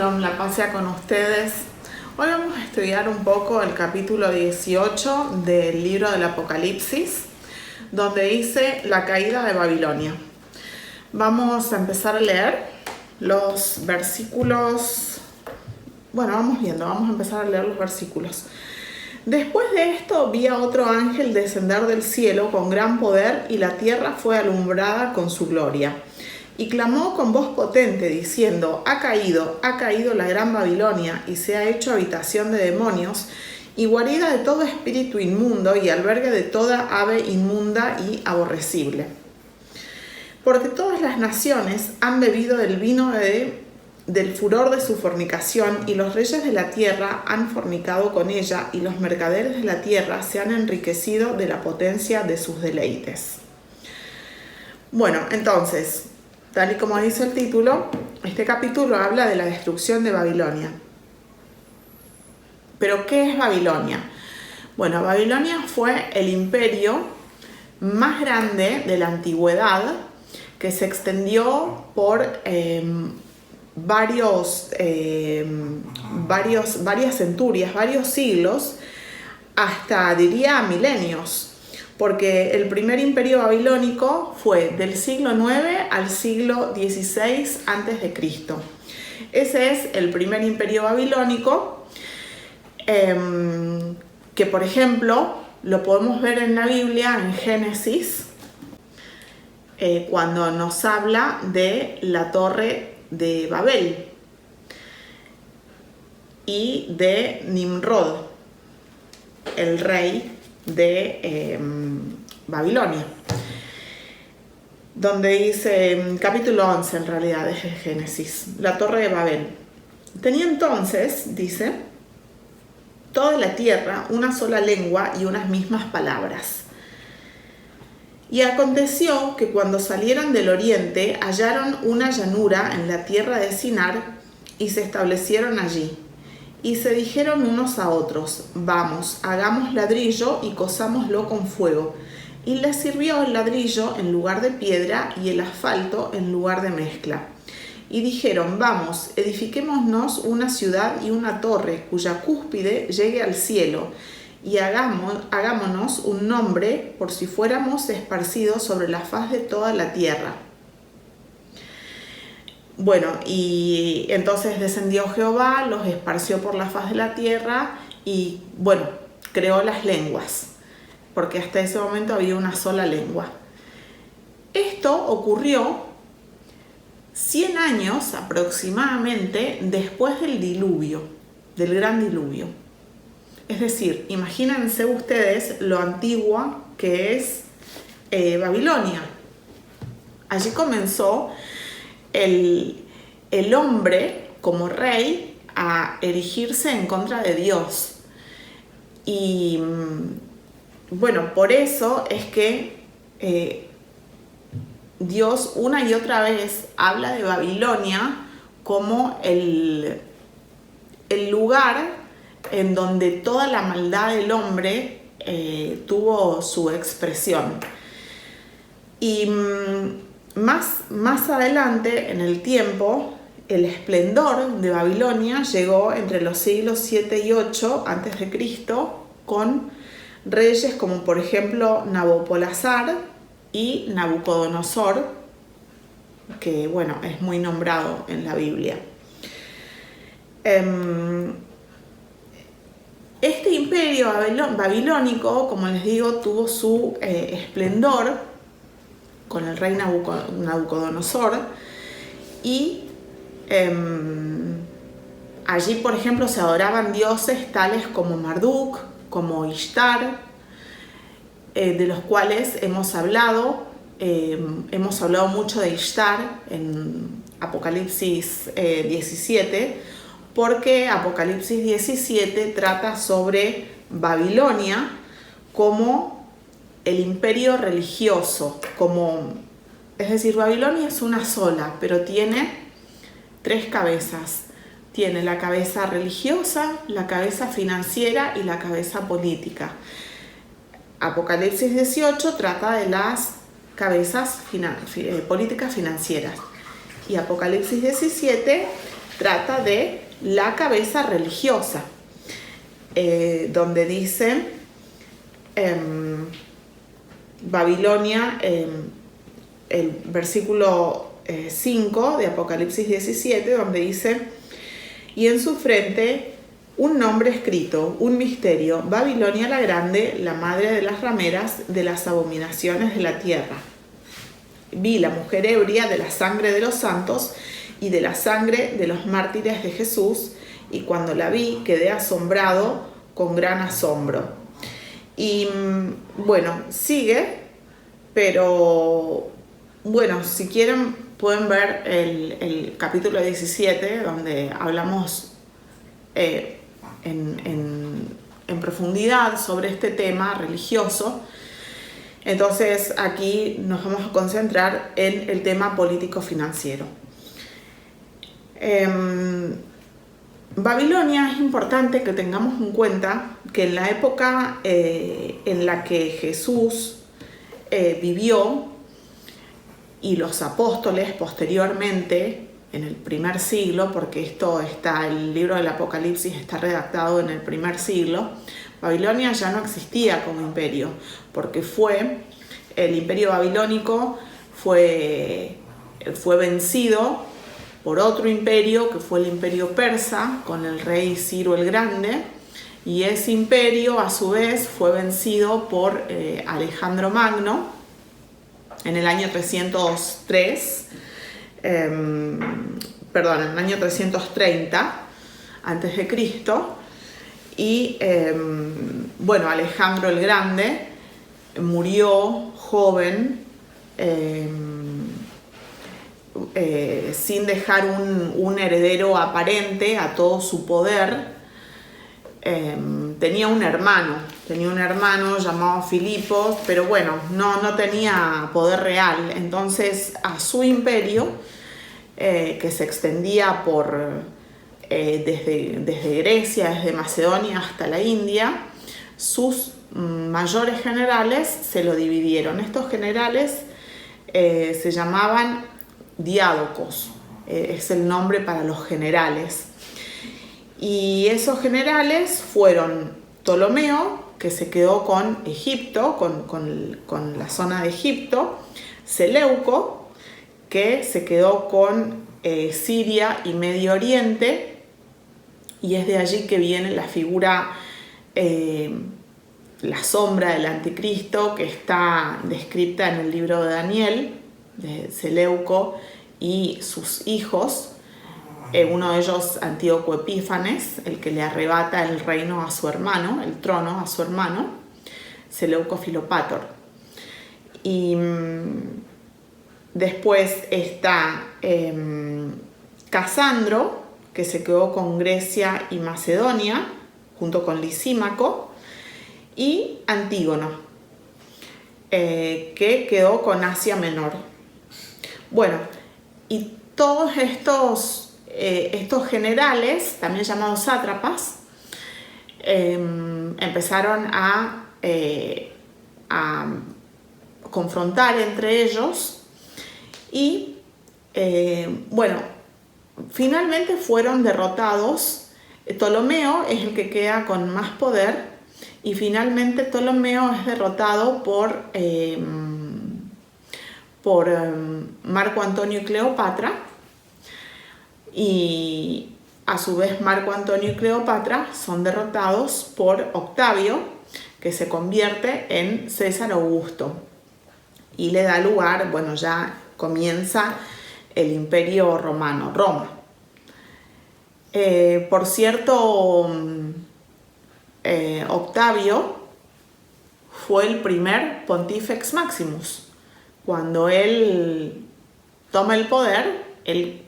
Shalom, la paz sea con ustedes. Hoy vamos a estudiar un poco el capítulo 18 del libro del Apocalipsis, donde dice la caída de Babilonia. Vamos a empezar a leer los versículos. Vamos a empezar a leer los versículos. Después de esto vi a otro ángel descender del cielo con gran poder, y la tierra fue alumbrada con su gloria. Y clamó con voz potente, diciendo: ha caído la gran Babilonia, y se ha hecho habitación de demonios, y guarida de todo espíritu inmundo, y albergue de toda ave inmunda y aborrecible. Porque todas las naciones han bebido del vino del furor de su fornicación, y los reyes de la tierra han fornicado con ella, y los mercaderes de la tierra se han enriquecido de la potencia de sus deleites. Entonces, tal y como dice el título, este capítulo habla de la destrucción de Babilonia. ¿Pero qué es Babilonia? Babilonia fue el imperio más grande de la antigüedad, que se extendió por varias centurias, varios siglos, hasta diría milenios. Porque el primer imperio babilónico fue del siglo IX al siglo XVI a.C. Ese es el primer imperio babilónico, que por ejemplo lo podemos ver en la Biblia, en Génesis, cuando nos habla de la torre de Babel y de Nimrod, el rey de Babilonia, donde dice, capítulo 11 en realidad de Génesis, la torre de Babel. Tenía entonces, dice, toda la tierra una sola lengua y unas mismas palabras. Y aconteció que cuando salieron del oriente hallaron una llanura en la tierra de Sinar y se establecieron allí. Y se dijeron unos a otros: vamos, hagamos ladrillo y cozámoslo con fuego. Y les sirvió el ladrillo en lugar de piedra y el asfalto en lugar de mezcla. Y dijeron: vamos, edifiquémonos una ciudad y una torre cuya cúspide llegue al cielo, y hagámonos un nombre por si fuéramos esparcidos sobre la faz de toda la tierra. Y entonces descendió Jehová, los esparció por la faz de la tierra y, creó las lenguas, porque hasta ese momento había una sola lengua. Esto ocurrió 100 años aproximadamente después del diluvio, del gran diluvio. Es decir, imagínense ustedes lo antigua que es Babilonia. Allí comenzó el hombre como rey a erigirse en contra de Dios. Y por eso es que Dios una y otra vez habla de Babilonia como el lugar en donde toda la maldad del hombre tuvo su expresión. Y más adelante en el tiempo, el esplendor de Babilonia llegó entre los siglos 7 y 8 a.C. con reyes como por ejemplo Nabopolassar y Nabucodonosor, que es muy nombrado en la Biblia. Este imperio babilónico, como les digo, tuvo su esplendor con el rey Nabucodonosor, y allí, por ejemplo, se adoraban dioses tales como Marduk, como Ishtar, de los cuales hemos hablado mucho de Ishtar en Apocalipsis 17, porque Apocalipsis 17 trata sobre Babilonia como el imperio religioso, es decir, Babilonia es una sola, pero tiene 3 cabezas. Tiene la cabeza religiosa, la cabeza financiera y la cabeza política. Apocalipsis 18 trata de las cabezas políticas financieras. Y Apocalipsis 17 trata de la cabeza religiosa, donde dice Babilonia, el versículo 5 de Apocalipsis 17, donde dice: y en su frente un nombre escrito, un misterio, Babilonia la grande, la madre de las rameras, de las abominaciones de la tierra. Vi la mujer ebria de la sangre de los santos y de la sangre de los mártires de Jesús, y cuando la vi quedé asombrado con gran asombro. Y bueno, sigue, pero bueno, si quieren pueden ver el capítulo 17, donde hablamos en profundidad sobre este tema religioso. Entonces aquí nos vamos a concentrar en el tema político-financiero. Babilonia, es importante que tengamos en cuenta que en la época en la que Jesús vivió y los apóstoles posteriormente, en el primer siglo, porque el libro del Apocalipsis está redactado en el primer siglo, Babilonia ya no existía como imperio, porque el imperio babilónico fue vencido por otro imperio, que fue el imperio persa, con el rey Ciro el Grande, y ese imperio a su vez fue vencido por Alejandro Magno en el año 303, en el año 330 antes de Cristo. Y bueno, Alejandro el Grande murió joven, sin dejar un heredero aparente a todo su poder. Tenía un hermano llamado Filipos, pero bueno, no tenía poder real. Entonces a su imperio, que se extendía desde Grecia, desde Macedonia hasta la India, sus mayores generales se lo dividieron. Estos generales se llamaban diádocos, es el nombre para los generales. Y esos generales fueron Ptolomeo, que se quedó con Egipto, con la zona de Egipto; Seleuco, que se quedó con Siria y Medio Oriente, y es de allí que viene la figura, la sombra del anticristo, que está descrita en el libro de Daniel, de Seleuco y sus hijos. Uno de ellos, Antíoco Epífanes, el que le arrebata el reino a su hermano, el trono a su hermano, Seleuco Filopator. Y después está Casandro, que se quedó con Grecia y Macedonia, junto con Lisímaco, y Antígono, que quedó con Asia Menor. Bueno, y todos estos generales, también llamados sátrapas, empezaron a confrontar entre ellos y bueno, finalmente fueron derrotados. Ptolomeo es el que queda con más poder, y finalmente Ptolomeo es derrotado por Marco Antonio y Cleopatra, y a su vez Marco Antonio y Cleopatra son derrotados por Octavio, que se convierte en César Augusto y le da lugar, bueno, ya comienza el Imperio Romano, Roma. Por cierto, Octavio fue el primer Pontifex Maximus. Cuando él toma el poder, él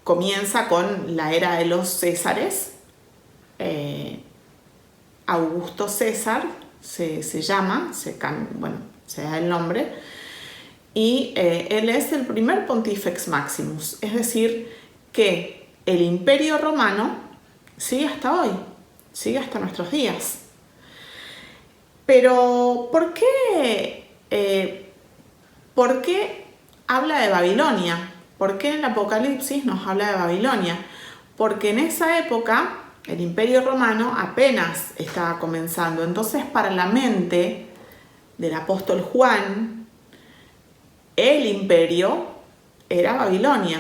comienza con la era de los Césares. Augusto César se llama, se da el nombre, y él es el primer Pontifex Maximus, es decir, que el Imperio Romano sigue hasta hoy, sigue hasta nuestros días. Pero ¿por qué habla de Babilonia? ¿Por qué el Apocalipsis nos habla de Babilonia? Porque en esa época el Imperio Romano apenas estaba comenzando. Entonces, para la mente del apóstol Juan, el imperio era Babilonia.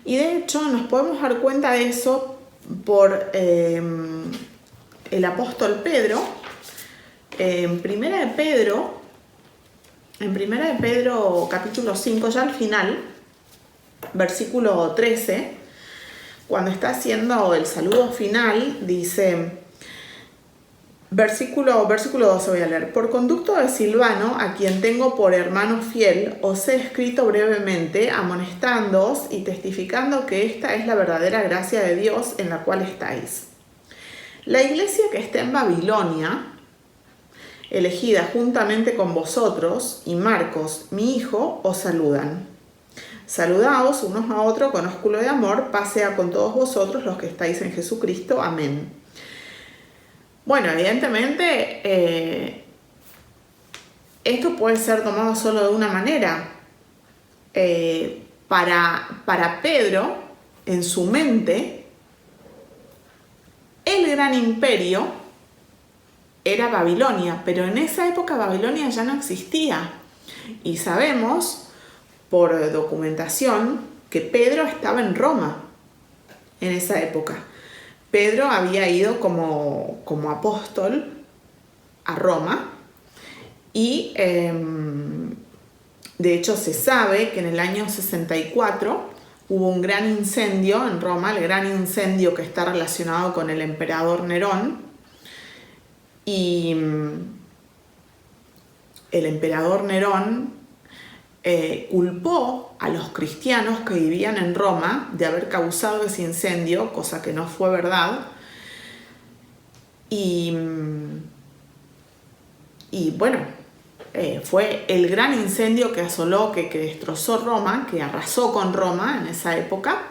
Y de hecho nos podemos dar cuenta de eso por el apóstol Pedro. En Primera de Pedro capítulo 5, ya al final, versículo 13, cuando está haciendo el saludo final, dice, versículo 12 voy a leer: por conducto de Silvano, a quien tengo por hermano fiel, os he escrito brevemente, amonestándoos y testificando que esta es la verdadera gracia de Dios en la cual estáis. La iglesia que está en Babilonia, elegida juntamente con vosotros, y Marcos, mi hijo, os saludan. Saludaos unos a otros con ósculo de amor, paz sea con todos vosotros los que estáis en Jesucristo. Amén. Bueno, evidentemente esto puede ser tomado solo de una manera. Para Pedro, en su mente, el gran imperio era Babilonia, pero en esa época Babilonia ya no existía. Y sabemos por documentación que Pedro estaba en Roma en esa época. Pedro había ido como apóstol a Roma y de hecho se sabe que en el año 64 hubo un gran incendio en Roma, el gran incendio que está relacionado con el emperador Nerón, y el emperador Nerón culpó a los cristianos que vivían en Roma de haber causado ese incendio, cosa que no fue verdad. Y bueno, fue el gran incendio que asoló, que destrozó Roma, que arrasó con Roma en esa época.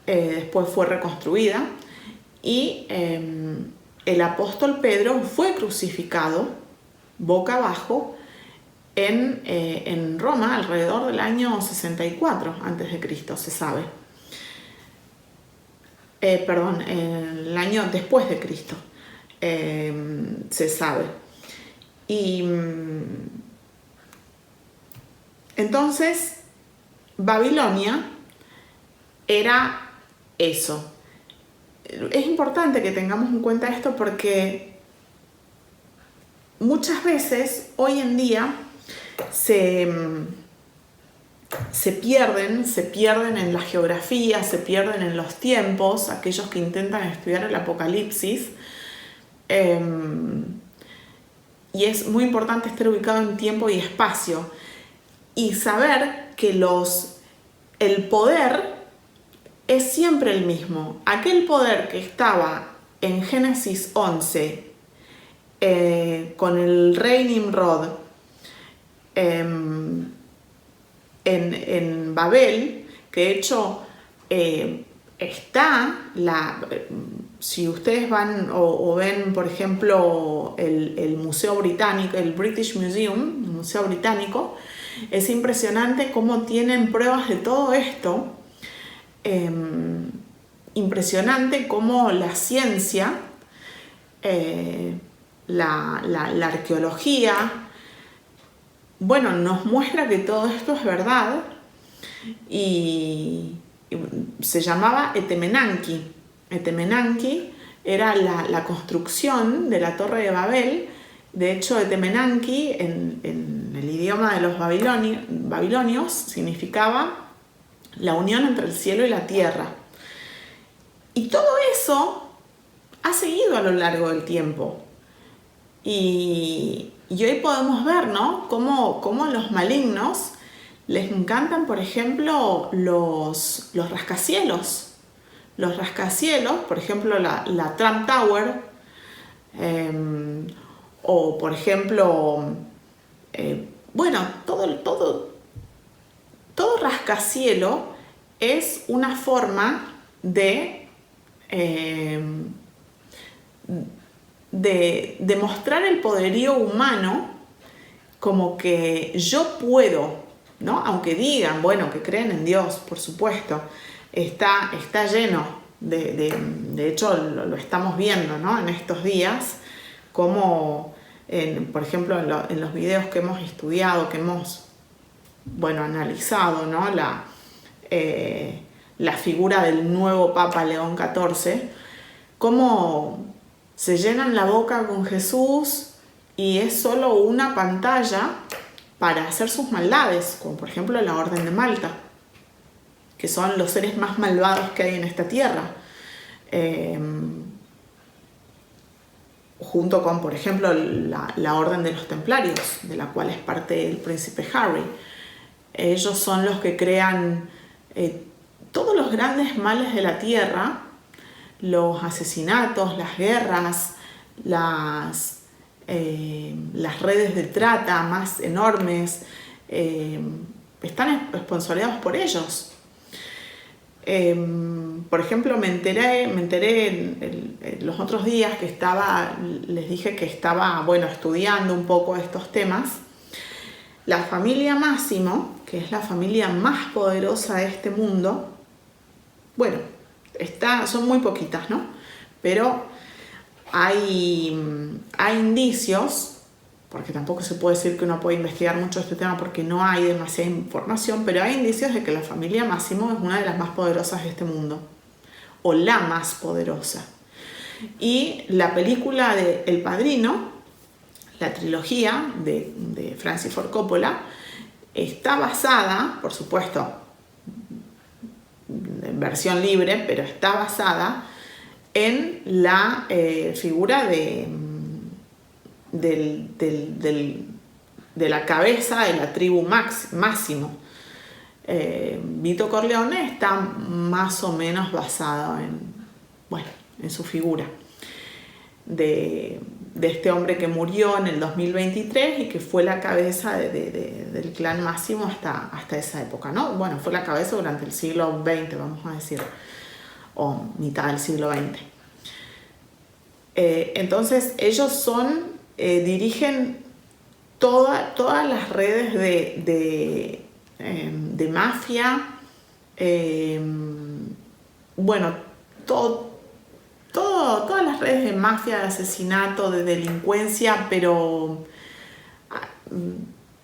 Después fue reconstruida. Y el apóstol Pedro fue crucificado boca abajo en Roma alrededor del año 64 a.C., se sabe. El año después de Cristo, se sabe. Y entonces Babilonia era eso. Es importante que tengamos en cuenta esto porque muchas veces hoy en día se pierden en la geografía, se pierden en los tiempos, aquellos que intentan estudiar el Apocalipsis. Y es muy importante estar ubicado en tiempo y espacio y saber que el poder es siempre el mismo. Aquel poder que estaba en Génesis 11 con el rey Nimrod en Babel, que de hecho si ustedes van o ven, por ejemplo, el Museo Británico, el British Museum, el Museo Británico, es impresionante cómo tienen pruebas de todo esto. Impresionante cómo la ciencia, la arqueología, bueno, nos muestra que todo esto es verdad. Y se llamaba Etemenanki. Etemenanki era la construcción de la Torre de Babel. De hecho, Etemenanki en el idioma de los babilonios significaba la unión entre el cielo y la tierra. Y todo eso ha seguido a lo largo del tiempo. Y hoy podemos ver, ¿no?, cómo los malignos les encantan, por ejemplo, los rascacielos. Los rascacielos, por ejemplo, la Trump Tower, o por ejemplo, bueno, todo rascacielo es una forma de demostrar el poderío humano, como que yo puedo ¿no? Aunque digan, bueno, que creen en Dios, por supuesto, está lleno de hecho lo estamos viendo, ¿no? En estos días, como, por ejemplo, en los videos que hemos estudiado, que hemos, bueno, analizado, ¿no? La figura del nuevo Papa León XIV, cómo se llenan la boca con Jesús y es solo una pantalla para hacer sus maldades, como por ejemplo la Orden de Malta, que son los seres más malvados que hay en esta tierra, junto con, por ejemplo, la Orden de los Templarios, de la cual es parte el príncipe Harry. Ellos son los que crean todos los grandes males de la tierra, los asesinatos, las guerras, las redes de trata más enormes, están sponsorizados por ellos. Por ejemplo, me enteré los otros días que les dije que estaba, bueno, estudiando un poco estos temas. La familia Massimo, que es la familia más poderosa de este mundo, bueno, son muy poquitas, ¿no? Pero hay indicios, porque tampoco se puede decir que uno puede investigar mucho este tema porque no hay demasiada información, pero hay indicios de que la familia Massimo es una de las más poderosas de este mundo, o la más poderosa. Y la película de El Padrino, la trilogía de Francis Ford Coppola, está basada, por supuesto, en versión libre, pero está basada en la figura de la cabeza de la tribu Massimo. Vito Corleone está más o menos basado en su figura de este hombre que murió en el 2023 y que fue la cabeza del clan Massimo hasta esa época, ¿no? Bueno, fue la cabeza durante el siglo XX, vamos a decir, o mitad del siglo XX. Entonces ellos dirigen todas las redes de mafia, todas las redes de mafia, de asesinato, de delincuencia, pero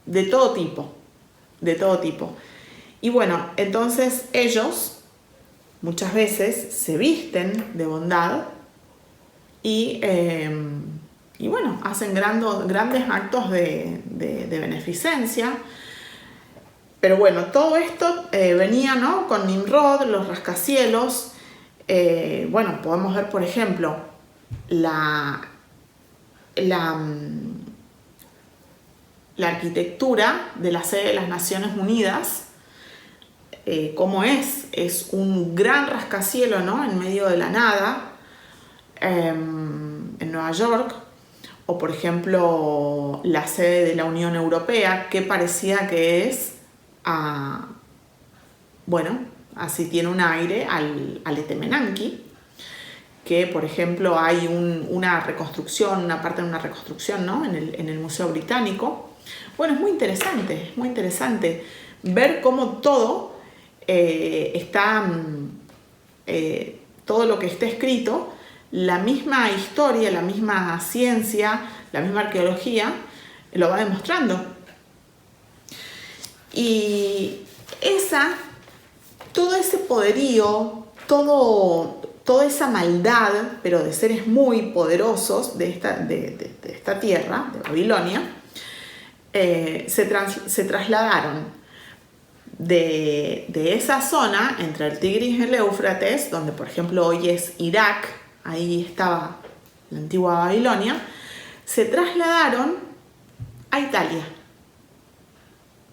de todo tipo. Y bueno, entonces ellos muchas veces se visten de bondad y bueno, hacen grandes actos de beneficencia. Pero bueno, todo esto venía, ¿no?, con Nimrod, los rascacielos. Bueno, podemos ver, por ejemplo, la arquitectura de la sede de las Naciones Unidas, cómo es un gran rascacielos, ¿no?, en medio de la nada, en Nueva York. O por ejemplo la sede de la Unión Europea, que parecía que es así tiene un aire al Etemenanki, que por ejemplo hay una parte de una reconstrucción, ¿no?, en el Museo Británico. Bueno, es muy interesante ver cómo todo todo lo que está escrito, la misma historia, la misma ciencia, la misma arqueología lo va demostrando. Y todo ese poderío, toda esa maldad, pero de seres muy poderosos de esta tierra, de Babilonia, se trasladaron de esa zona entre el Tigris y el Éufrates, donde por ejemplo hoy es Irak, ahí estaba la antigua Babilonia, se trasladaron a Italia.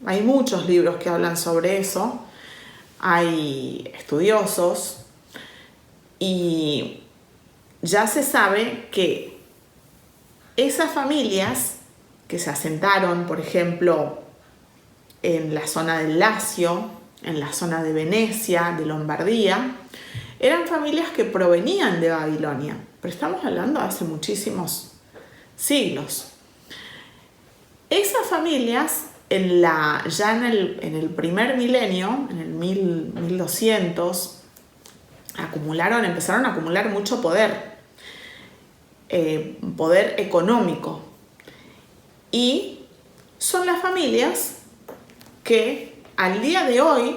Hay muchos libros que hablan sobre eso, hay estudiosos, y ya se sabe que esas familias que se asentaron, por ejemplo, en la zona del Lacio, en la zona de Venecia, de Lombardía, eran familias que provenían de Babilonia, pero estamos hablando de hace muchísimos siglos. Esas familias ya en el primer milenio, en el 1200, empezaron a acumular mucho poder económico. Y son las familias que al día de hoy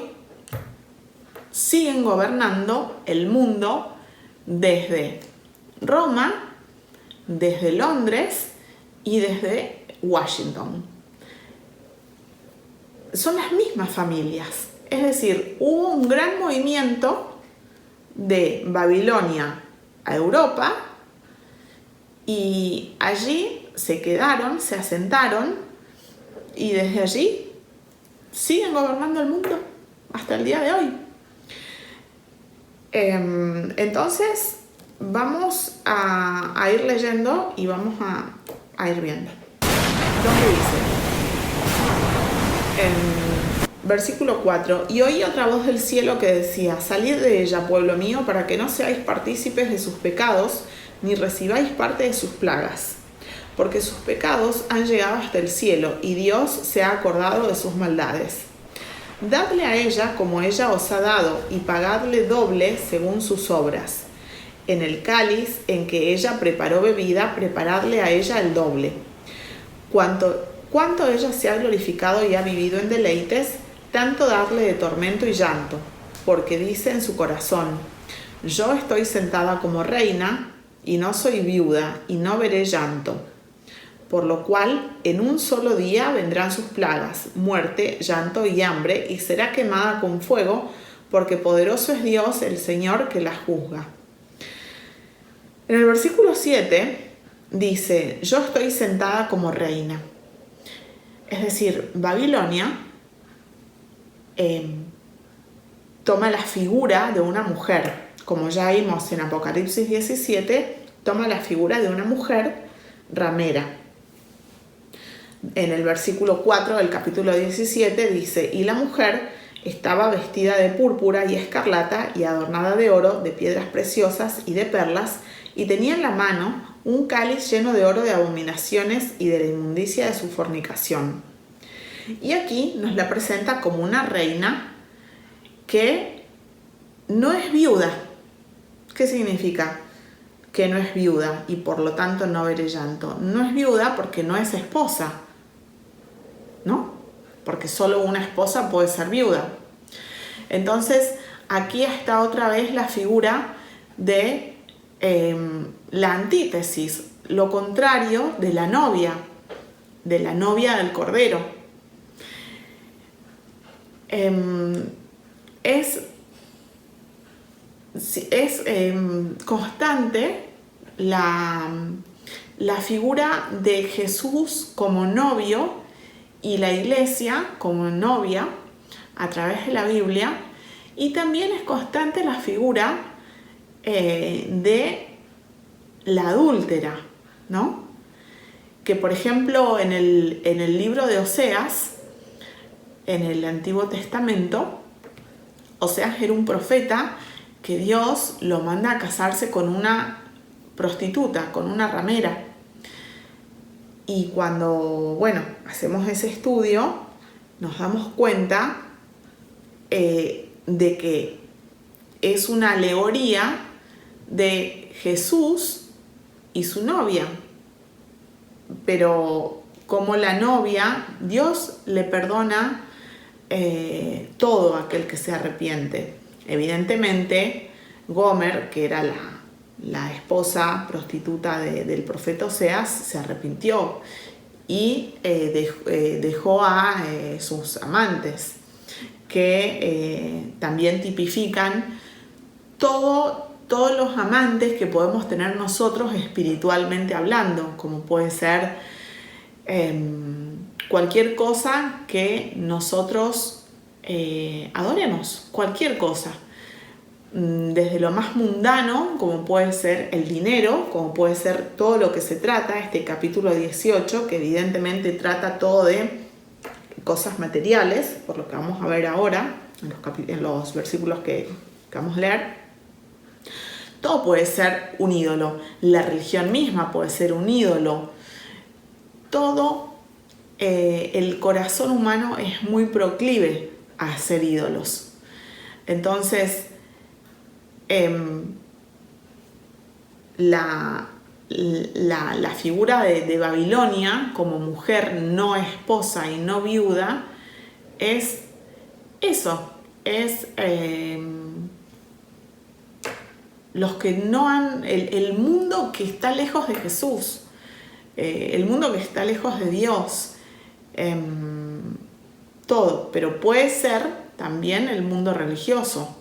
siguen gobernando el mundo desde Roma, desde Londres y desde Washington. Son las mismas familias. Es decir, hubo un gran movimiento de Babilonia a Europa y allí se quedaron, se asentaron y desde allí siguen gobernando el mundo hasta el día de hoy. Entonces vamos a ir leyendo y vamos a ir viendo. ¿Dónde dice? En versículo 4: y oí otra voz del cielo que decía: salid de ella, pueblo mío, para que no seáis partícipes de sus pecados, ni recibáis parte de sus plagas. Porque sus pecados han llegado hasta el cielo, y Dios se ha acordado de sus maldades. Dadle a ella como ella os ha dado, y pagadle doble según sus obras. En el cáliz en que ella preparó bebida, preparadle a ella el doble. Cuanto ella se ha glorificado y ha vivido en deleites, tanto darle de tormento y llanto, porque dice en su corazón: yo estoy sentada como reina, y no soy viuda, y no veré llanto. Por lo cual, en un solo día vendrán sus plagas, muerte, llanto y hambre, y será quemada con fuego, porque poderoso es Dios, el Señor, que la juzga. En el versículo 7 dice: yo estoy sentada como reina. Es decir, Babilonia toma la figura de una mujer. Como ya vimos en Apocalipsis 17, toma la figura de una mujer ramera. En el versículo 4 del capítulo 17 dice: y la mujer estaba vestida de púrpura y escarlata y adornada de oro, de piedras preciosas y de perlas, y tenía en la mano un cáliz lleno de oro de abominaciones y de la inmundicia de su fornicación. Y aquí nos la presenta como una reina que no es viuda. ¿Qué significa que no es viuda y por lo tanto no veré llanto? No es viuda porque no es esposa, ¿no? Porque solo una esposa puede ser viuda. Entonces, aquí está otra vez la figura de la antítesis, lo contrario de la novia del Cordero. Es constante la figura de Jesús como novio y la iglesia como novia a través de la Biblia, y también es constante la figura de la adúltera, ¿no? Que por ejemplo en el libro de Oseas, en el Antiguo Testamento, Oseas era un profeta que Dios lo manda a casarse con una prostituta, con una ramera. Y cuando, hacemos ese estudio, nos damos cuenta de que es una alegoría de Jesús y su novia. Pero como la novia, Dios le perdona todo aquel que se arrepiente. Evidentemente, Gomer, que era la esposa prostituta del profeta Oseas, se arrepintió y dejó a sus amantes, que también tipifican todos los amantes que podemos tener nosotros espiritualmente hablando, como puede ser cualquier cosa que nosotros adoremos, cualquier cosa. Desde lo más mundano, como puede ser el dinero, como puede ser todo lo que se trata, este capítulo 18, que evidentemente trata todo de cosas materiales, por lo que vamos a ver ahora, en los versículos que vamos a leer. Todo puede ser un ídolo, la religión misma puede ser un ídolo. Todo el corazón humano es muy proclive a hacer ídolos. Entonces, la figura de Babilonia como mujer no esposa y no viuda es eso, es los que no han, el mundo que está lejos de Jesús, el mundo que está lejos de Dios, todo, pero puede ser también el mundo religioso.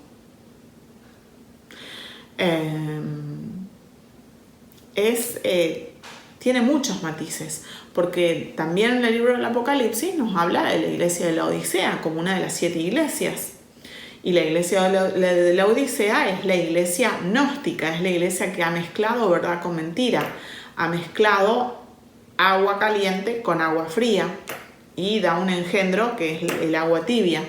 Tiene muchos matices, porque también en el libro del Apocalipsis nos habla de la iglesia de la Odisea como una de las 7 iglesias. Y la iglesia de la Odisea es la iglesia gnóstica, es la iglesia que ha mezclado verdad con mentira, ha mezclado agua caliente con agua fría y da un engendro que es el agua tibia.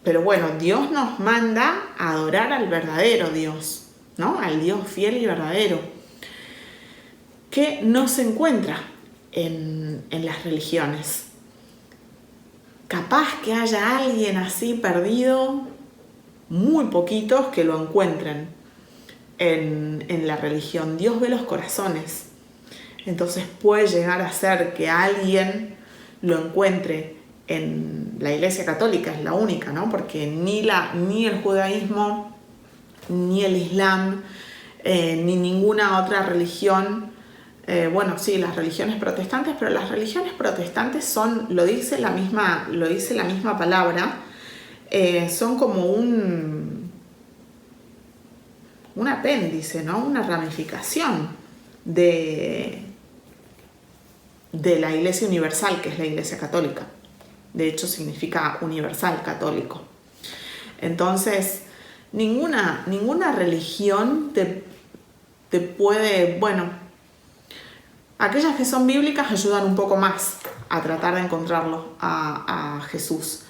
Pero bueno, Dios nos manda a adorar al verdadero Dios, ¿no? Al Dios fiel y verdadero, que no se encuentra en las religiones. Capaz que haya alguien así perdido, muy poquitos que lo encuentren en la religión. Dios ve los corazones. Entonces puede llegar a ser que alguien lo encuentre en la Iglesia Católica, es la única, ¿no? Porque ni el judaísmo, ni el islam, ni ninguna otra religión, bueno, sí, las religiones protestantes, pero las religiones protestantes son, lo dice la misma palabra, son como un apéndice, ¿no? Una ramificación de la Iglesia Universal, que es la Iglesia Católica. De hecho, significa universal, católico. Entonces, ninguna religión te puede, bueno, aquellas que son bíblicas ayudan un poco más a tratar de encontrarlo a Jesús,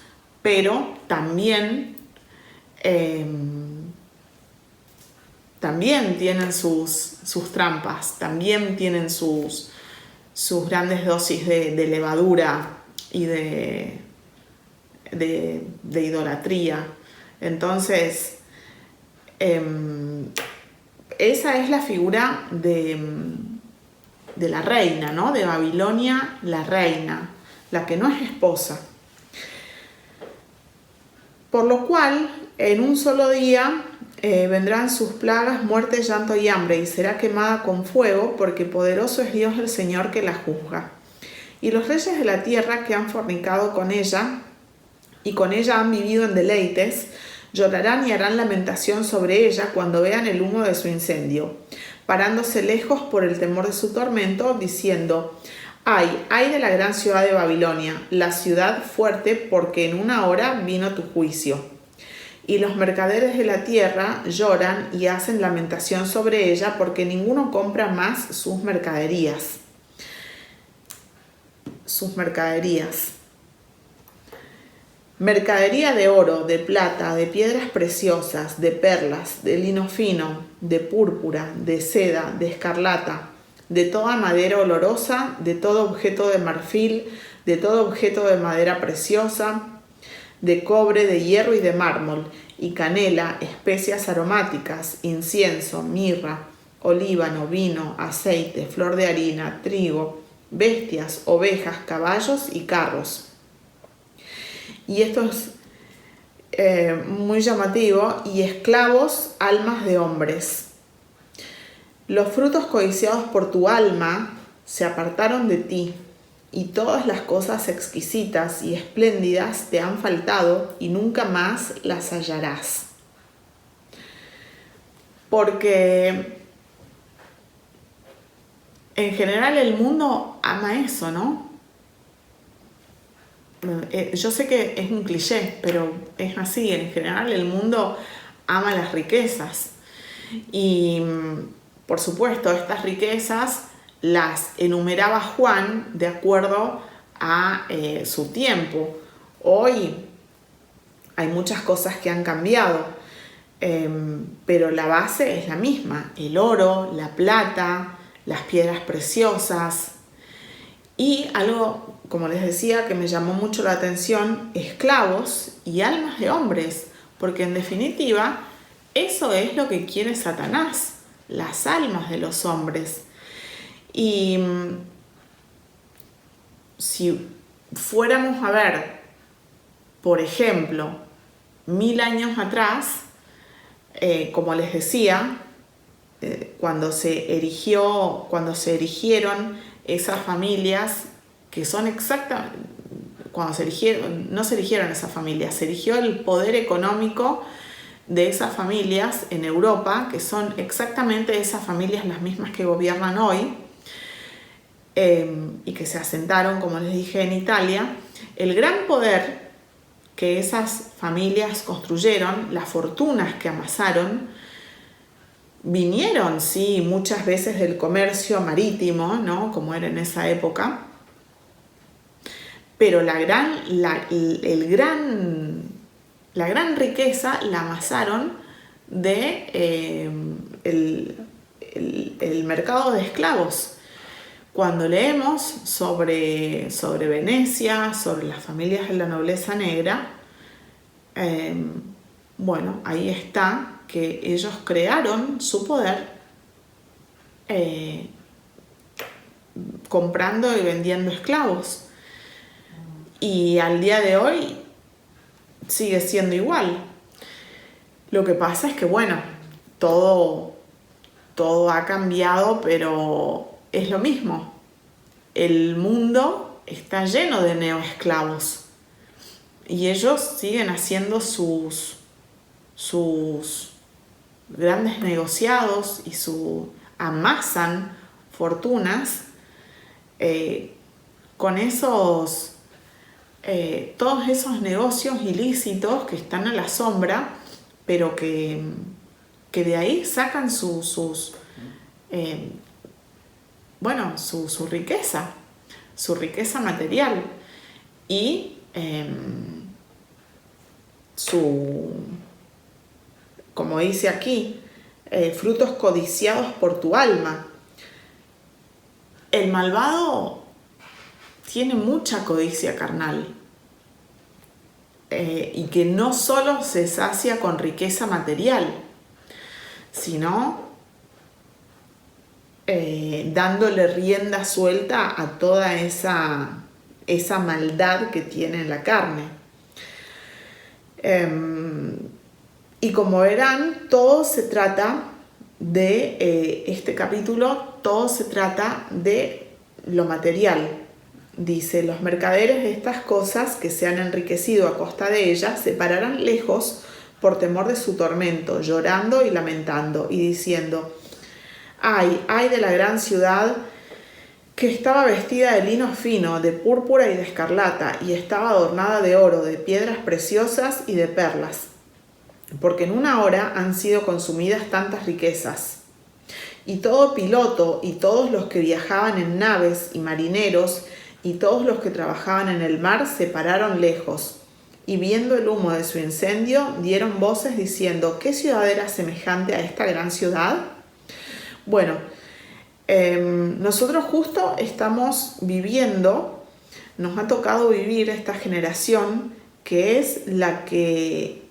pero también tienen sus trampas, también tienen sus grandes dosis de levadura y de idolatría. Entonces, esa es la figura de la reina, ¿no? De Babilonia, la reina, la que no es esposa. Por lo cual, en un solo día vendrán sus plagas, muerte, llanto y hambre, y será quemada con fuego, porque poderoso es Dios el Señor que la juzga. Y los reyes de la tierra que han fornicado con ella, y con ella han vivido en deleites, llorarán y harán lamentación sobre ella cuando vean el humo de su incendio, parándose lejos por el temor de su tormento, diciendo: ay de la gran ciudad de Babilonia, la ciudad fuerte, porque en una hora vino tu juicio. Y los mercaderes de la tierra lloran y hacen lamentación sobre ella, porque ninguno compra más sus mercaderías. Mercadería de oro, de plata, de piedras preciosas, de perlas, de lino fino, de púrpura, de seda, de escarlata, de toda madera olorosa, de todo objeto de marfil, de todo objeto de madera preciosa, de cobre, de hierro y de mármol, y canela, especias aromáticas, incienso, mirra, olíbano, vino, aceite, flor de harina, trigo, bestias, ovejas, caballos y carros. Y esto es muy llamativo, y esclavos, almas de hombres. Los frutos codiciados por tu alma se apartaron de ti, y todas las cosas exquisitas y espléndidas te han faltado, y nunca más las hallarás. Porque en general el mundo ama eso, ¿no? Yo sé que es un cliché, pero es así. En general el mundo ama las riquezas. Y por supuesto, estas riquezas las enumeraba Juan de acuerdo a su tiempo. Hoy hay muchas cosas que han cambiado, pero la base es la misma: el oro, la plata, las piedras preciosas, Y algo, como les decía, que me llamó mucho la atención, esclavos y almas de hombres, porque en definitiva eso es lo que quiere Satanás, las almas de los hombres. Y si fuéramos a ver, por ejemplo, 1000 años atrás, como les decía, cuando se erigieron esas familias que son exactamente, no se erigieron esas familias, se erigió el poder económico de esas familias en Europa, que son exactamente esas familias las mismas que gobiernan hoy, y que se asentaron, como les dije, en Italia. El gran poder que esas familias construyeron, las fortunas que amasaron, vinieron, sí, muchas veces del comercio marítimo, ¿no? Como era en esa época, pero la gran riqueza la amasaron de el mercado de esclavos. Cuando leemos sobre Venecia, sobre las familias de la nobleza negra, bueno, ahí está que ellos crearon su poder comprando y vendiendo esclavos. Y al día de hoy sigue siendo igual. Lo que pasa es que, bueno, todo ha cambiado, pero es lo mismo. El mundo está lleno de neoesclavos y ellos siguen haciendo sus grandes negociados y amasan fortunas con todos esos negocios ilícitos que están a la sombra, pero que de ahí sacan su riqueza material y como dice aquí, frutos codiciados por tu alma. El malvado tiene mucha codicia carnal, y que no solo se sacia con riqueza material, sino dándole rienda suelta a toda esa maldad que tiene en la carne. Y como verán, todo se trata de este capítulo, todo se trata de lo material. Dice: los mercaderes de estas cosas que se han enriquecido a costa de ellas se pararán lejos por temor de su tormento, llorando y lamentando y diciendo: ay de la gran ciudad, que estaba vestida de lino fino, de púrpura y de escarlata, y estaba adornada de oro, de piedras preciosas y de perlas, porque en una hora han sido consumidas tantas riquezas. Y todo piloto y todos los que viajaban en naves y marineros y todos los que trabajaban en el mar se pararon lejos, y viendo el humo de su incendio dieron voces diciendo: ¿qué ciudad era semejante a esta gran ciudad? Bueno, nosotros justo estamos viviendo, nos ha tocado vivir esta generación que es la que,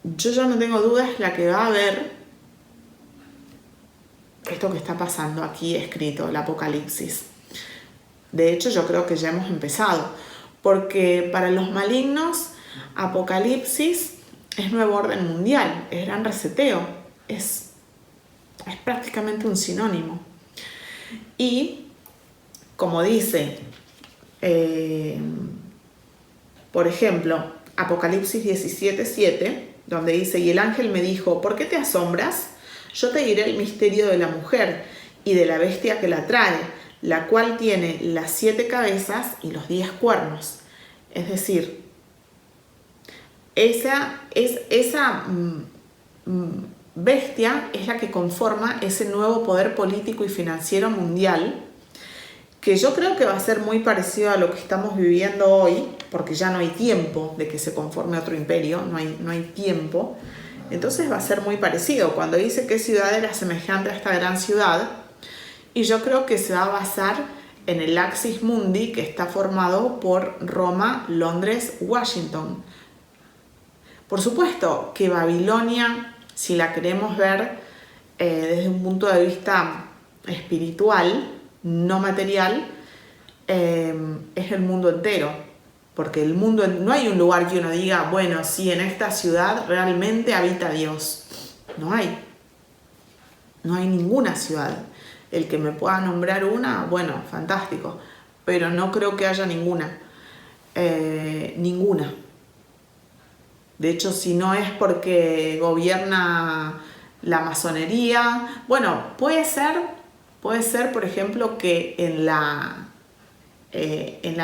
yo ya no tengo dudas, la que va a ver esto que está pasando aquí escrito, el Apocalipsis. De hecho, yo creo que ya hemos empezado, porque para los malignos, Apocalipsis es nuevo orden mundial, es gran reseteo, es prácticamente un sinónimo. Y como dice, por ejemplo, Apocalipsis 17:7, donde dice: y el ángel me dijo: ¿por qué te asombras? Yo te diré el misterio de la mujer y de la bestia que la trae, la cual tiene las 7 cabezas y los 10 cuernos. Es decir, esa bestia es la que conforma ese nuevo poder político y financiero mundial, que yo creo que va a ser muy parecido a lo que estamos viviendo hoy, porque ya no hay tiempo de que se conforme otro imperio, no hay tiempo. Entonces va a ser muy parecido. Cuando dice qué ciudad era semejante a esta gran ciudad, y yo creo que se va a basar en el Axis Mundi, que está formado por Roma, Londres, Washington. Por supuesto que Babilonia, si la queremos ver desde un punto de vista espiritual, no material, es el mundo entero, porque el mundo, no hay un lugar que uno diga, bueno, sí, en esta ciudad realmente habita Dios. No hay ninguna ciudad. El que me pueda nombrar una, bueno, fantástico, pero no creo que haya ninguna. Ninguna. De hecho, si no es porque gobierna la masonería, bueno, puede ser, por ejemplo, que en la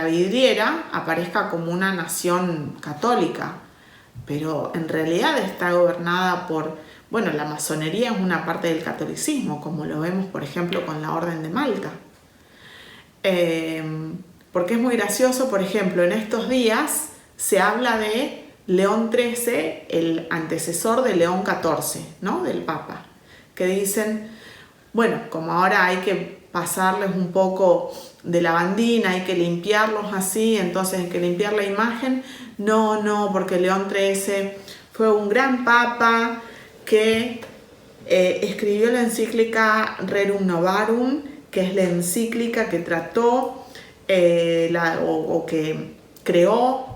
vidriera aparezca como una nación católica, pero en realidad está gobernada por, bueno, la masonería es una parte del catolicismo, como lo vemos, por ejemplo, con la Orden de Malta. Porque es muy gracioso, por ejemplo, en estos días se habla de León XIII, el antecesor de León XIV, ¿no? Del Papa, que dicen, bueno, como ahora hay que pasarles un poco de lavandina, hay que limpiarlos así, entonces hay que limpiar la imagen. No, porque León XIII fue un gran papa que escribió la encíclica Rerum Novarum, que es la encíclica que trató o que creó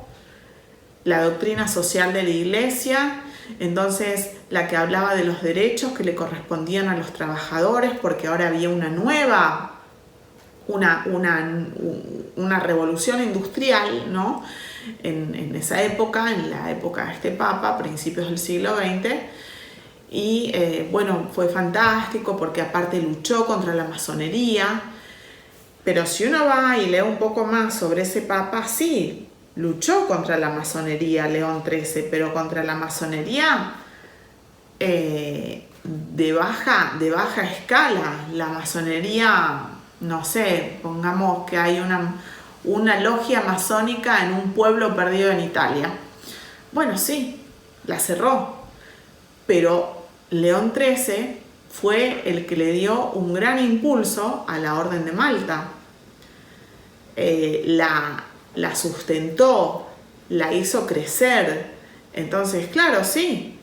la doctrina social de la Iglesia, entonces la que hablaba de los derechos que le correspondían a los trabajadores, porque ahora había una nueva, una revolución industrial, ¿no? En esa época, en la época de este Papa, principios del siglo XX, y bueno, fue fantástico porque aparte luchó contra la masonería, pero si uno va y lee un poco más sobre ese Papa, sí, luchó contra la masonería León XIII, pero contra la masonería de baja escala. La masonería, no sé, pongamos que hay una logia masónica en un pueblo perdido en Italia. Bueno, sí, la cerró, pero León XIII fue el que le dio un gran impulso a la Orden de Malta. La sustentó, la hizo crecer. Entonces, claro, sí,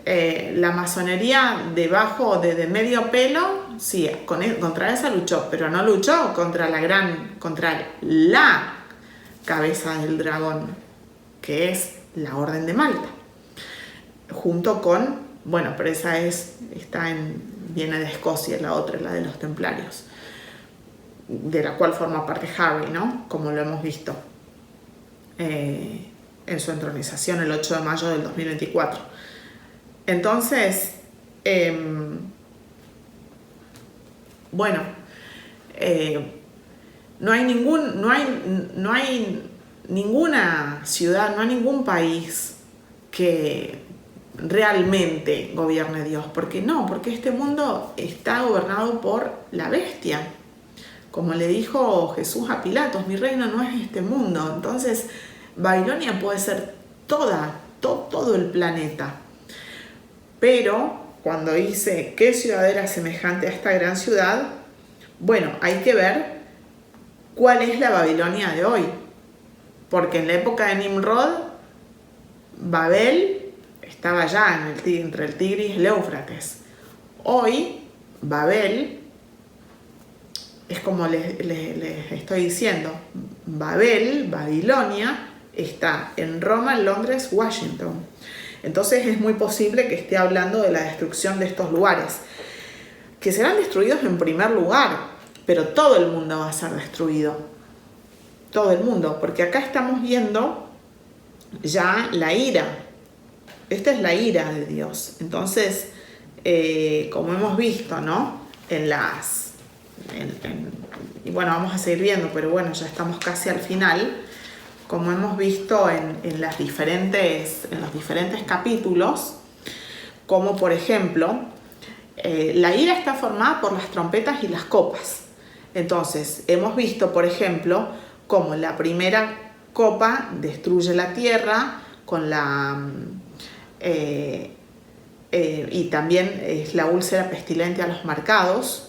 la masonería debajo de medio pelo, sí, contra esa luchó, pero no luchó contra la cabeza del dragón, que es la Orden de Malta, junto con, bueno, pero esa viene de Escocia, la otra, la de los templarios, de la cual forma parte Harry, ¿no? Como lo hemos visto en su entronización el 8 de mayo del 2024. Entonces, bueno, no hay ninguna ciudad, no hay ningún país que realmente gobierne Dios. ¿Por qué no? Porque este mundo está gobernado por la bestia. Como le dijo Jesús a Pilatos, mi reino no es este mundo. Entonces, Babilonia puede ser todo el planeta. Pero cuando dice, ¿qué ciudad era semejante a esta gran ciudad? Bueno, hay que ver cuál es la Babilonia de hoy. Porque en la época de Nimrod, Babel estaba ya entre el Tigris y el Éufrates. Hoy, Babel, es como les estoy diciendo, Babilonia, está en Roma, Londres, Washington. Entonces es muy posible que esté hablando de la destrucción de estos lugares, que serán destruidos en primer lugar, pero todo el mundo va a ser destruido. Todo el mundo, porque acá estamos viendo ya la ira. Esta es la ira de Dios. Entonces, como hemos visto, ¿no? Y bueno, vamos a seguir viendo, pero bueno, ya estamos casi al final. Como hemos visto en los diferentes capítulos, como por ejemplo, la ira está formada por las trompetas y las copas. Entonces, hemos visto, por ejemplo, cómo la primera copa destruye la tierra con y también es la úlcera pestilente a los marcados.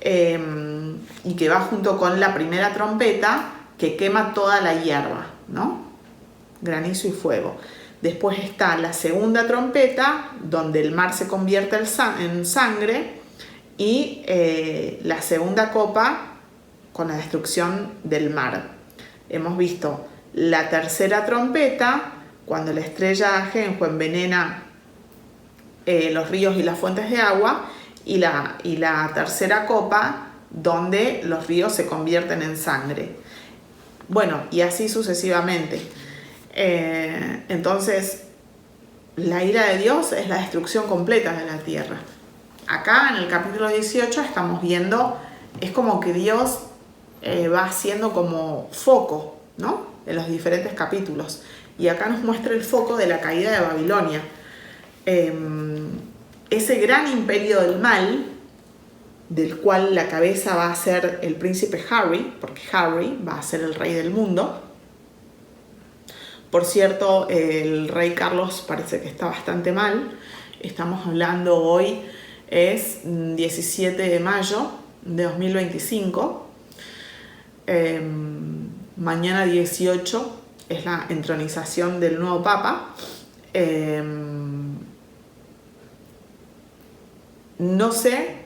y que va junto con la primera trompeta que quema toda la hierba, ¿no? Granizo y fuego. Después está la segunda trompeta, donde el mar se convierte en sangre, y la segunda copa con la destrucción del mar. Hemos visto la tercera trompeta, cuando la estrella Genjo envenena los ríos y las fuentes de agua, y la tercera copa, donde los ríos se convierten en sangre. Bueno, y así sucesivamente. Entonces, la ira de Dios es la destrucción completa de la tierra. Acá en el capítulo 18 estamos viendo, es como que Dios va haciendo como foco, ¿no? En los diferentes capítulos. Y acá nos muestra el foco de la caída de Babilonia. Ese gran imperio del mal, del cual la cabeza va a ser el príncipe Harry, porque Harry va a ser el rey del mundo. Por cierto, el rey Carlos parece que está bastante mal. Estamos hablando hoy, es 17 de mayo de 2025. Mañana 18 es la entronización del nuevo papa. No sé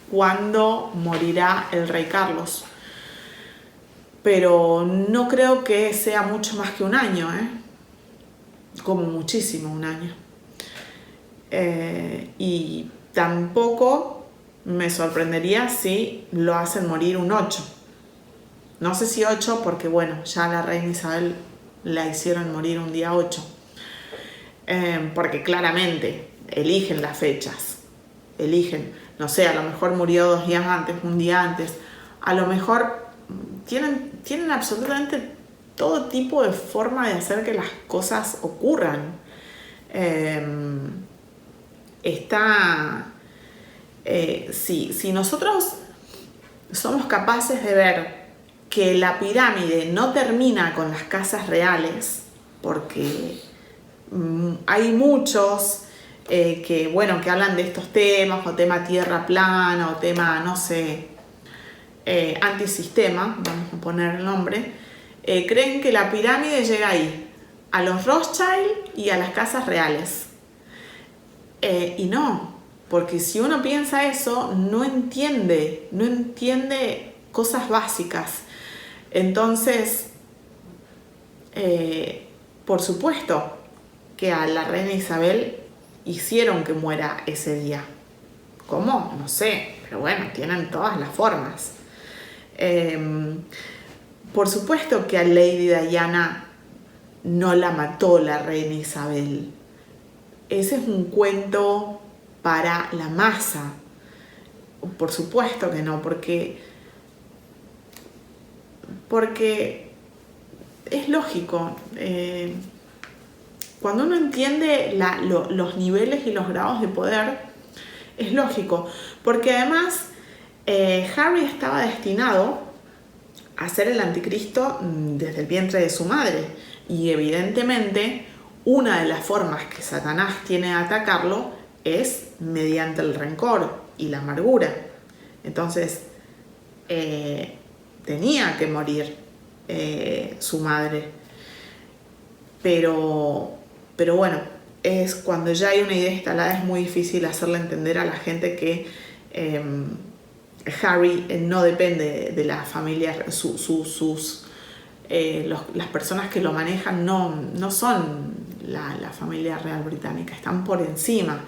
cuándo morirá el rey Carlos, pero no creo que sea mucho más que un año, como muchísimo un año. Y tampoco me sorprendería si lo hacen morir un 8. No sé si 8, porque bueno, ya la reina Isabel la hicieron morir un día 8. Porque claramente eligen las fechas. Eligen, no sé, a lo mejor murió 2 días antes, un día antes. A lo mejor tienen absolutamente todo tipo de forma de hacer que las cosas ocurran. Si nosotros somos capaces de ver que la pirámide no termina con las casas reales, porque hay muchos que hablan de estos temas, o tema tierra plana, o tema, no sé, antisistema, vamos a poner el nombre, creen que la pirámide llega ahí, a los Rothschild y a las casas reales. Y no, porque si uno piensa eso, no entiende cosas básicas. Entonces, por supuesto que a la reina Isabel hicieron que muera ese día. ¿Cómo? No sé, pero bueno, tienen todas las formas. Por supuesto que a Lady Diana no la mató la reina Isabel. Ese es un cuento para la masa. Por supuesto que no, porque es lógico. Cuando uno entiende los niveles y los grados de poder, es lógico. Porque además Harry estaba destinado a ser el anticristo desde el vientre de su madre. Y evidentemente una de las formas que Satanás tiene de atacarlo es mediante el rencor y la amargura. Entonces tenía que morir su madre. Pero bueno, es cuando ya hay una idea instalada, es muy difícil hacerle entender a la gente que Harry no depende de la familia, las personas que lo manejan no son la familia real británica, están por encima.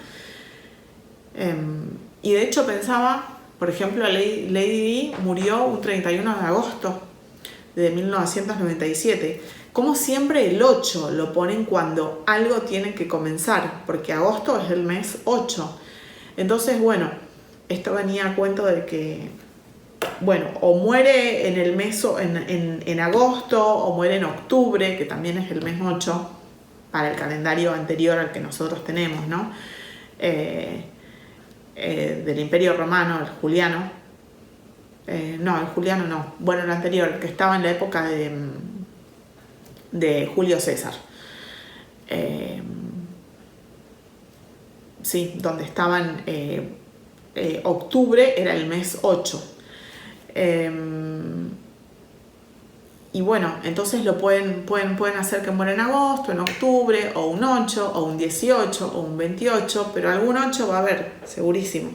Y de hecho pensaba, por ejemplo, Lady Di murió un 31 de agosto de 1997. Como siempre el 8 lo ponen cuando algo tiene que comenzar, porque agosto es el mes 8. Entonces, bueno, esto venía a cuento de que, bueno, o muere en el mes en agosto, o muere en octubre, que también es el mes 8, para el calendario anterior al que nosotros tenemos, ¿no? Del Imperio Romano, el Juliano. No, el Juliano no. Bueno, el anterior, el que estaba en la época de Julio César. Sí, donde estaban octubre era el mes 8. Y bueno, entonces lo pueden hacer que muera en agosto, en octubre, o un 8, o un 18, o un 28, pero algún 8 va a haber, segurísimo.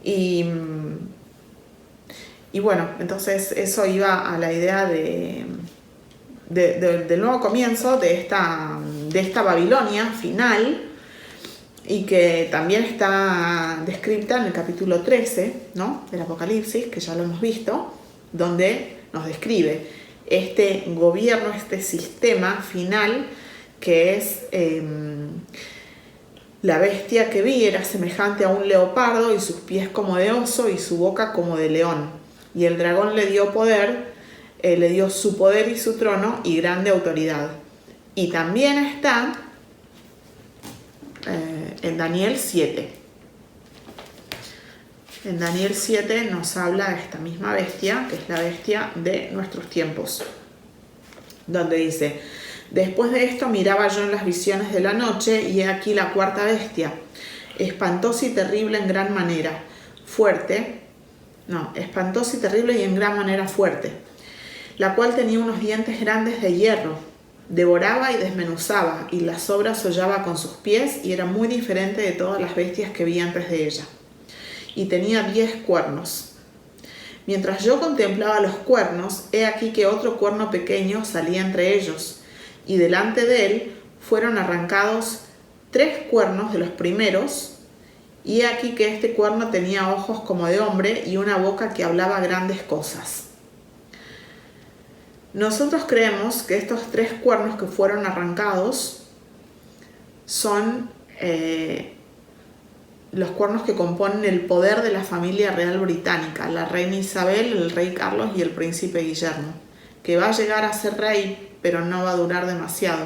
Y bueno, entonces eso iba a la idea del nuevo comienzo de esta Babilonia final, y que también está descrita en el capítulo 13, ¿no?, del Apocalipsis, que ya lo hemos visto, donde nos describe este gobierno, este sistema final, que es la bestia que vi era semejante a un leopardo, y sus pies como de oso, y su boca como de león. Y el dragón le dio poder, le dio su poder y su trono y grande autoridad. Y también está en Daniel 7. En Daniel 7 nos habla de esta misma bestia, que es la bestia de nuestros tiempos, donde dice: después de esto miraba yo en las visiones de la noche, y he aquí la cuarta bestia, espantosa y terrible en gran manera, espantosa y terrible y en gran manera fuerte, la cual tenía unos dientes grandes de hierro, devoraba y desmenuzaba, y las sobras hollaba con sus pies, y era muy diferente de todas las bestias que vi antes de ella. Y tenía 10 cuernos. Mientras yo contemplaba los cuernos, he aquí que otro cuerno pequeño salía entre ellos, y delante de él fueron arrancados 3 cuernos de los primeros, y he aquí que este cuerno tenía ojos como de hombre y una boca que hablaba grandes cosas. Nosotros creemos que estos 3 cuernos que fueron arrancados son los cuernos que componen el poder de la familia real británica, la reina Isabel, el rey Carlos y el príncipe Guillermo, que va a llegar a ser rey, pero no va a durar demasiado.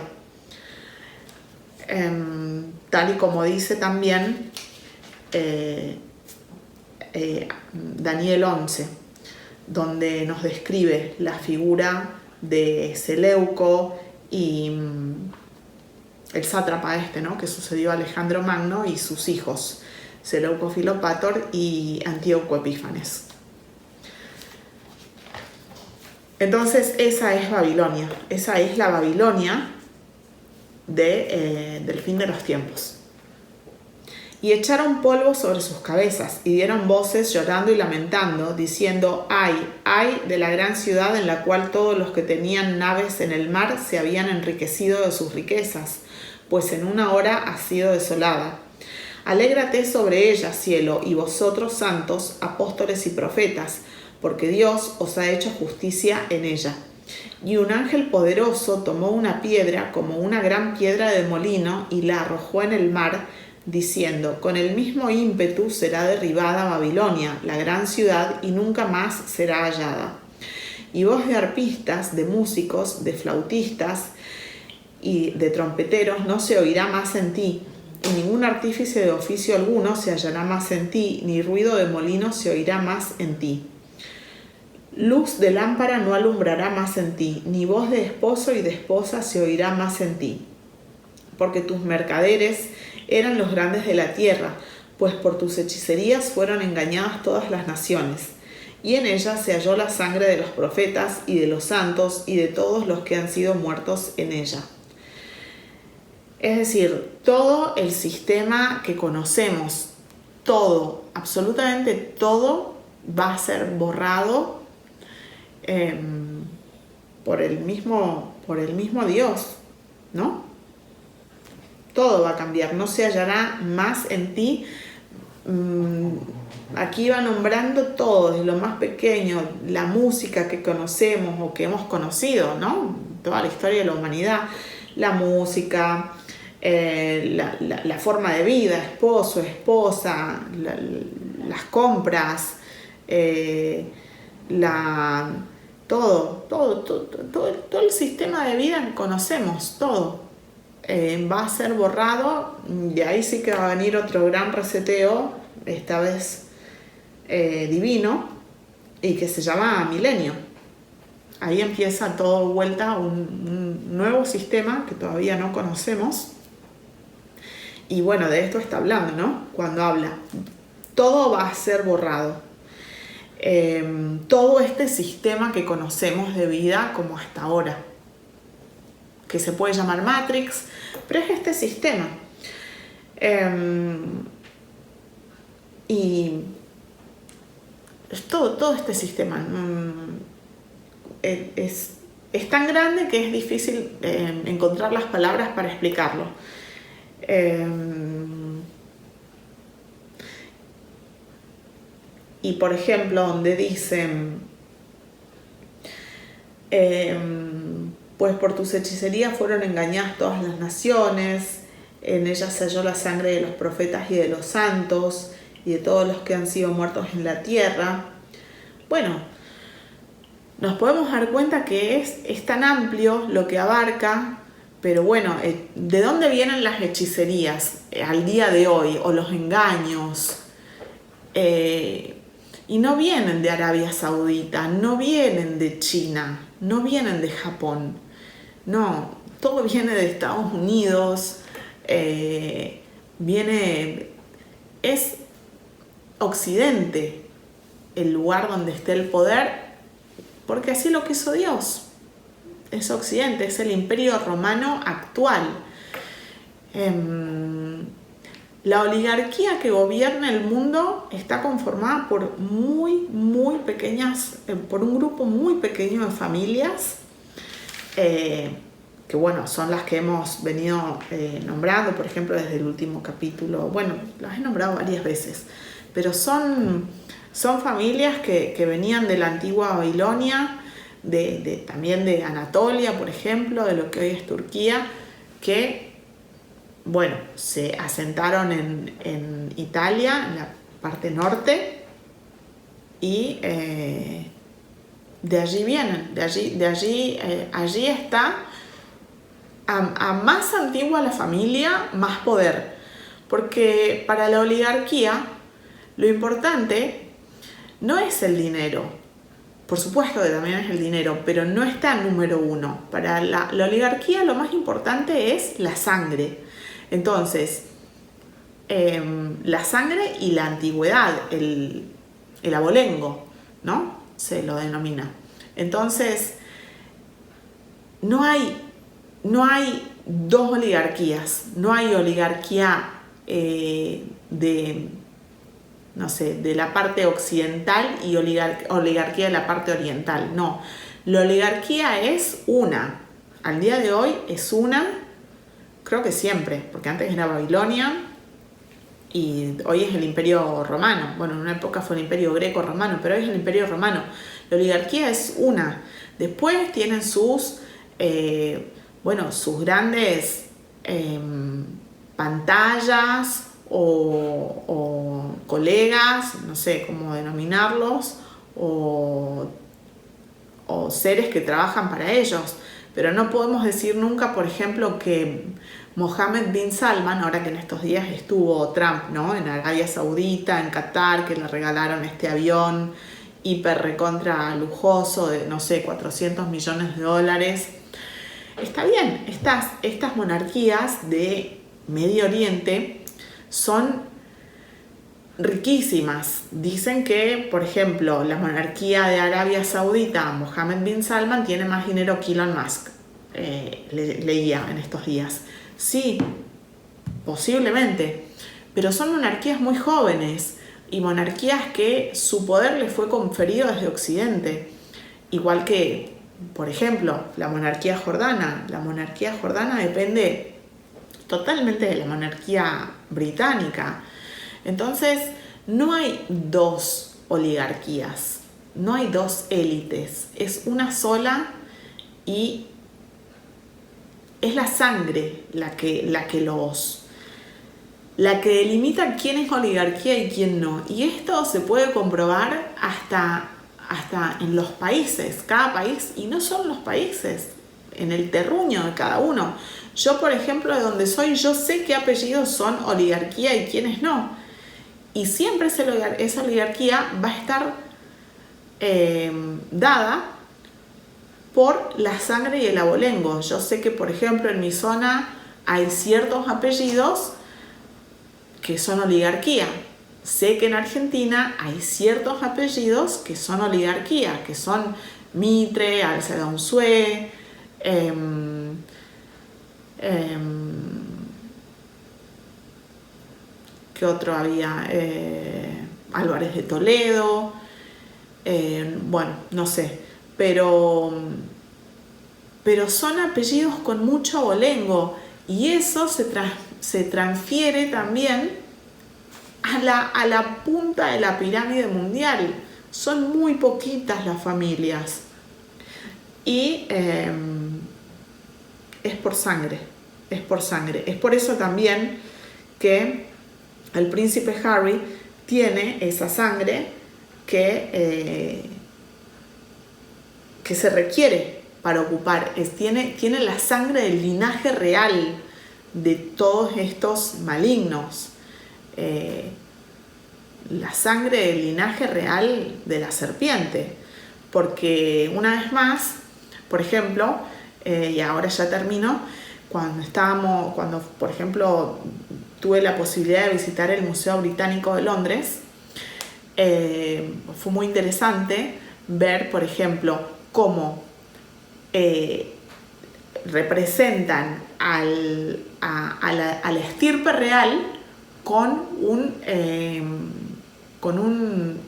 Tal y como dice también Daniel 11, donde nos describe la figura de Seleuco y el sátrapa ¿no?, que sucedió a Alejandro Magno y sus hijos, Seleuco Filopator y Antíoco Epífanes. Entonces esa es Babilonia, esa es la Babilonia del fin de los tiempos. Y echaron polvo sobre sus cabezas, y dieron voces llorando y lamentando, diciendo: ¡ay, ay de la gran ciudad en la cual todos los que tenían naves en el mar se habían enriquecido de sus riquezas, pues en una hora ha sido desolada! Alégrate sobre ella, cielo, y vosotros, santos, apóstoles y profetas, porque Dios os ha hecho justicia en ella. Y un ángel poderoso tomó una piedra como una gran piedra de molino y la arrojó en el mar, diciendo: con el mismo ímpetu será derribada Babilonia, la gran ciudad, y nunca más será hallada. Y voz de arpistas, de músicos, de flautistas y de trompeteros no se oirá más en ti, y ningún artífice de oficio alguno se hallará más en ti, ni ruido de molino se oirá más en ti. Luz de lámpara no alumbrará más en ti, ni voz de esposo y de esposa se oirá más en ti. Porque tus mercaderes eran los grandes de la tierra, pues por tus hechicerías fueron engañadas todas las naciones. Y en ella se halló la sangre de los profetas y de los santos y de todos los que han sido muertos en ella. Es decir, todo el sistema que conocemos, todo, absolutamente todo, va a ser borrado por el mismo Dios, ¿no? Todo va a cambiar, no se hallará más en ti. Aquí va nombrando todo, desde lo más pequeño, la música que conocemos o que hemos conocido, ¿no? Toda la historia de la humanidad, la música, la forma de vida, esposo, esposa, las compras, todo el sistema de vida que conocemos, todo va a ser borrado. De ahí sí que va a venir otro gran reseteo, esta vez divino, y que se llama milenio. Ahí empieza todo vuelta a un nuevo sistema que todavía no conocemos. Y bueno, de esto está hablando, ¿no? Cuando habla: todo va a ser borrado. Todo este sistema que conocemos de vida como hasta ahora, que se puede llamar Matrix, pero es este sistema. Y es todo este sistema. Es tan grande que es difícil encontrar las palabras para explicarlo. Y por ejemplo, donde dicen, pues por tus hechicerías fueron engañadas todas las naciones, en ellas se halló la sangre de los profetas y de los santos y de todos los que han sido muertos en la tierra. Bueno, nos podemos dar cuenta que es tan amplio lo que abarca, pero bueno, ¿de dónde vienen las hechicerías al día de hoy? O los engaños. Y no vienen de Arabia Saudita, no vienen de China, no vienen de Japón. No, todo viene de Estados Unidos, es Occidente el lugar donde esté el poder, porque así lo quiso Dios. Es Occidente, es el Imperio Romano actual. La oligarquía que gobierna el mundo está conformada por por un grupo muy pequeño de familias, que bueno, son las que hemos venido nombrando, por ejemplo, desde el último capítulo. Bueno, las he nombrado varias veces, pero son familias que venían de la antigua Babilonia, también de Anatolia, por ejemplo, de lo que hoy es Turquía, que bueno, se asentaron en Italia, en la parte norte, y de allí vienen, allí está, a más antigua la familia, más poder, porque para la oligarquía lo importante no es el dinero, por supuesto que también es el dinero, pero no está número uno. Para la oligarquía lo más importante es la sangre. Entonces, la sangre y la antigüedad, el abolengo, ¿no? Se lo denomina. Entonces, no hay dos oligarquías. No hay oligarquía de la parte occidental y oligarquía de la parte oriental. No, la oligarquía es una. Al día de hoy es una. Creo que siempre, porque antes era Babilonia y hoy es el Imperio Romano. Bueno, en una época fue el Imperio Greco-Romano, pero hoy es el Imperio Romano. La oligarquía es una. Después tienen sus grandes pantallas o colegas, no sé cómo denominarlos, o seres que trabajan para ellos. Pero no podemos decir nunca, por ejemplo, que Mohammed bin Salman, ahora que en estos días estuvo Trump, ¿no?, en Arabia Saudita, en Qatar, que le regalaron este avión hiper recontra lujoso de, no sé, $400 millones. Está bien, estas monarquías de Medio Oriente son riquísimas. Dicen que, por ejemplo, la monarquía de Arabia Saudita, Mohammed bin Salman, tiene más dinero que Elon Musk. Leía en estos días. Sí, posiblemente, pero son monarquías muy jóvenes y monarquías que su poder les fue conferido desde Occidente. Igual que, por ejemplo, la monarquía jordana. La monarquía jordana depende totalmente de la monarquía británica. Entonces, no hay dos oligarquías, no hay dos élites, es una sola y es la sangre la que delimita quién es oligarquía y quién no. Y esto se puede comprobar hasta en los países, cada país, y no son los países, en el terruño de cada uno. Yo, por ejemplo, de donde soy, yo sé qué apellidos son oligarquía y quiénes no. Y siempre esa oligarquía va a estar dada por la sangre y el abolengo. Yo sé que, por ejemplo, en mi zona hay ciertos apellidos que son oligarquía. sé que en Argentina hay ciertos apellidos que son oligarquía, que son Mitre, Alceda Unzué, ¿qué otro había? Álvarez de Toledo, bueno, no sé, pero son apellidos con mucho abolengo, y eso se transfiere también a la punta de la pirámide mundial. Son muy poquitas las familias, y es por sangre. Es por eso también que el príncipe Harry tiene esa sangre que se requiere para ocupar. Tiene la sangre del linaje real de todos estos malignos. La sangre del linaje real de la serpiente. Porque una vez más, por ejemplo, y ahora ya termino, cuando por ejemplo tuve la posibilidad de visitar el Museo Británico de Londres, fue muy interesante ver, por ejemplo, cómo representan a la estirpe real con un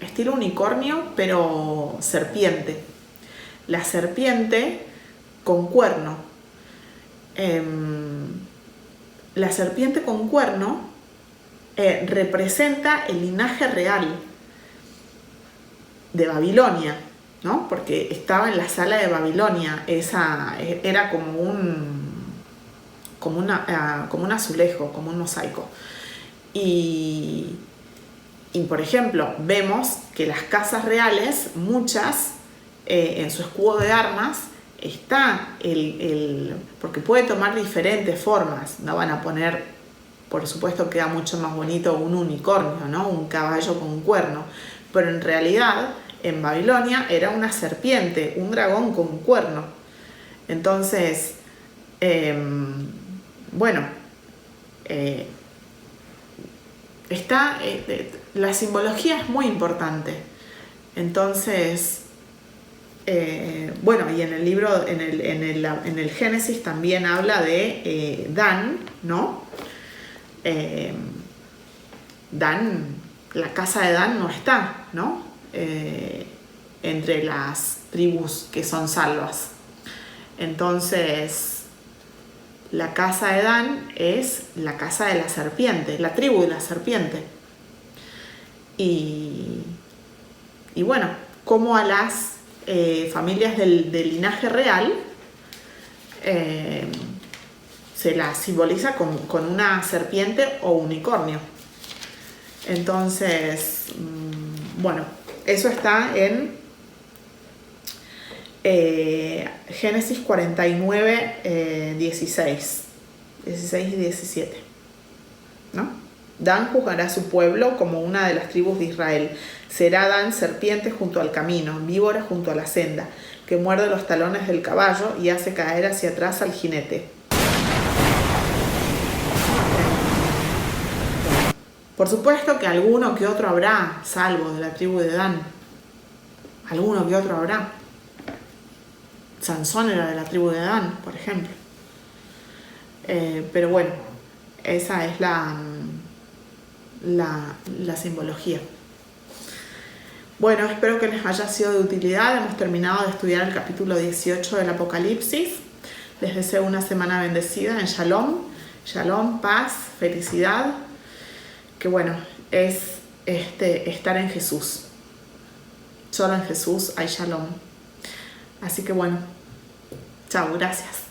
estilo unicornio, pero serpiente. La serpiente con cuerno. La serpiente con cuerno representa el linaje real de Babilonia, ¿no? Porque estaba en la sala de Babilonia. Esa era como un azulejo, como un mosaico. Y por ejemplo, vemos que las casas reales, muchas, en su escudo de armas, está porque puede tomar diferentes formas. No van a poner, por supuesto queda mucho más bonito un unicornio, ¿no? Un caballo con un cuerno. Pero en realidad, en Babilonia era una serpiente, un dragón con un cuerno. Entonces, la simbología es muy importante. Entonces, y en el libro, en el Génesis también habla de Dan, ¿no? Dan, la casa de Dan no está, ¿no? Entre las tribus que son salvas. Entonces, la casa de Dan es la casa de la serpiente, la tribu de la serpiente. Y bueno, como a las familias del linaje real se la simboliza con una serpiente o unicornio. Entonces, eso está en Génesis 49, 16 y 17, ¿no? Dan juzgará a su pueblo como una de las tribus de Israel. Será Dan serpiente junto al camino, víbora junto a la senda, que muerde los talones del caballo y hace caer hacia atrás al jinete. Por supuesto que alguno que otro habrá, salvo de la tribu de Dan. Alguno que otro habrá. Sansón era de la tribu de Dan, por ejemplo. Pero bueno, esa es la simbología. Bueno, espero que les haya sido de utilidad. Hemos terminado de estudiar el capítulo 18 del Apocalipsis. Les deseo una semana bendecida en Shalom. Shalom, paz, felicidad. Que bueno, es estar en Jesús. Solo en Jesús hay Shalom. Así que bueno, chao, gracias.